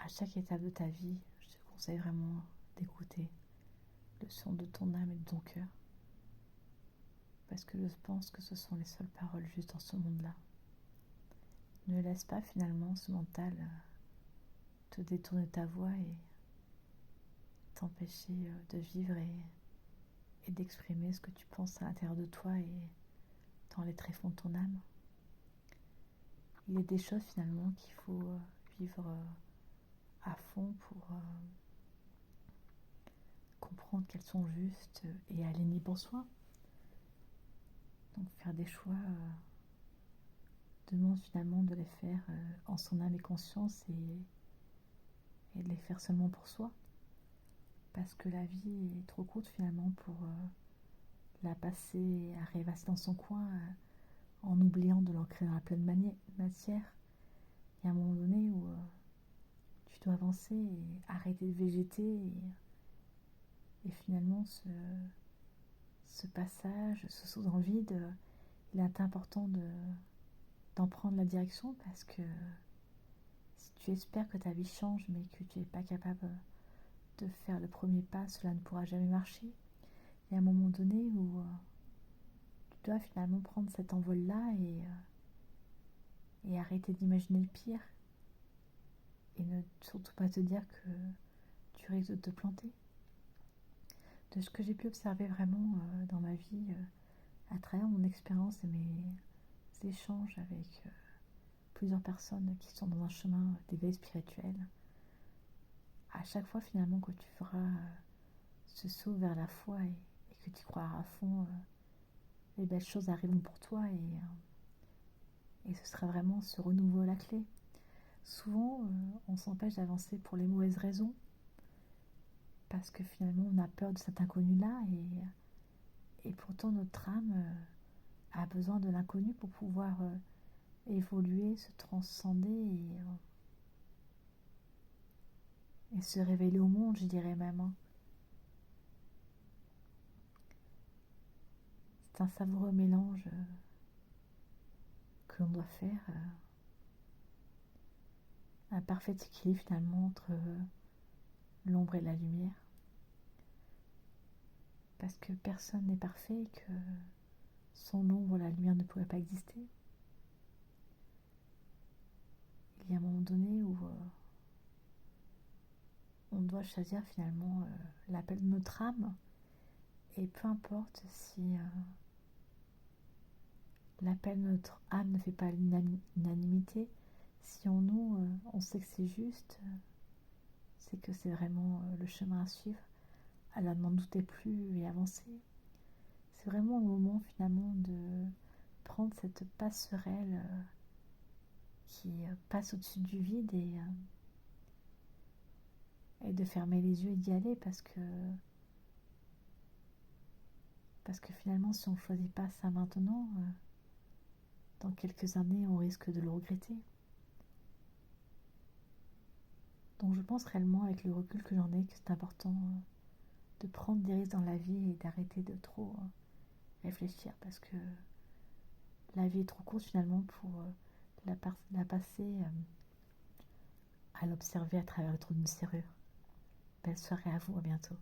À chaque étape de ta vie, je te conseille vraiment d'écouter le son de ton âme et de ton cœur, parce que je pense que ce sont les seules paroles justes dans ce monde-là. Ne laisse pas finalement ce mental te détourner ta voix et t'empêcher de vivre et d'exprimer ce que tu penses à l'intérieur de toi et dans les tréfonds de ton âme. Il y a des choses finalement qu'il faut vivre à fond pour comprendre qu'elles sont justes et alignées pour soi. Donc faire des choix demande finalement de les faire en son âme et conscience et de les faire seulement pour soi. Parce que la vie est trop courte finalement pour la passer à rêvasser dans son coin en oubliant de l'ancrer dans la pleine matière. Il y a un moment donné où tu dois avancer et arrêter de végéter et finalement ce passage, ce saut dans le vide, il est important d'en prendre la direction parce que si tu espères que ta vie change mais que tu n'es pas capable de faire le premier pas, cela ne pourra jamais marcher. Il y a un moment donné où tu dois finalement prendre cet envol-là et arrêter d'imaginer le pire et ne surtout pas te dire que tu risques de te planter. De ce que j'ai pu observer vraiment dans ma vie, à travers mon expérience et mes échanges avec plusieurs personnes qui sont dans un chemin d'éveil spirituel, à chaque fois finalement que tu feras ce saut vers la foi et que tu croiras à fond, les belles choses arriveront pour toi et ce sera vraiment ce renouveau à la clé. Souvent, on s'empêche d'avancer pour les mauvaises raisons, parce que finalement on a peur de cet inconnu-là et pourtant notre âme a besoin de l'inconnu pour pouvoir évoluer, se transcender et se révéler au monde, je dirais même. Hein. C'est un savoureux mélange que l'on doit faire, un parfait équilibre finalement entre l'ombre et la lumière, parce que personne n'est parfait et que sans l'ombre, la lumière ne pourrait pas exister. Il y a un moment donné où on doit choisir finalement l'appel de notre âme, et peu importe si l'appel de notre âme ne fait pas l'unanimité, si en nous on sait que c'est juste, c'est que c'est vraiment le chemin à suivre. Alors n'en doutez plus et avancer. C'est vraiment le moment finalement de prendre cette passerelle qui passe au-dessus du vide et de fermer les yeux et d'y aller parce que finalement si on ne choisit pas ça maintenant, dans quelques années on risque de le regretter. Donc je pense réellement avec le recul que j'en ai que c'est important de prendre des risques dans la vie et d'arrêter de trop réfléchir parce que la vie est trop courte finalement pour la passer à l'observer à travers le trou d'une serrure. Belle soirée à vous, à bientôt.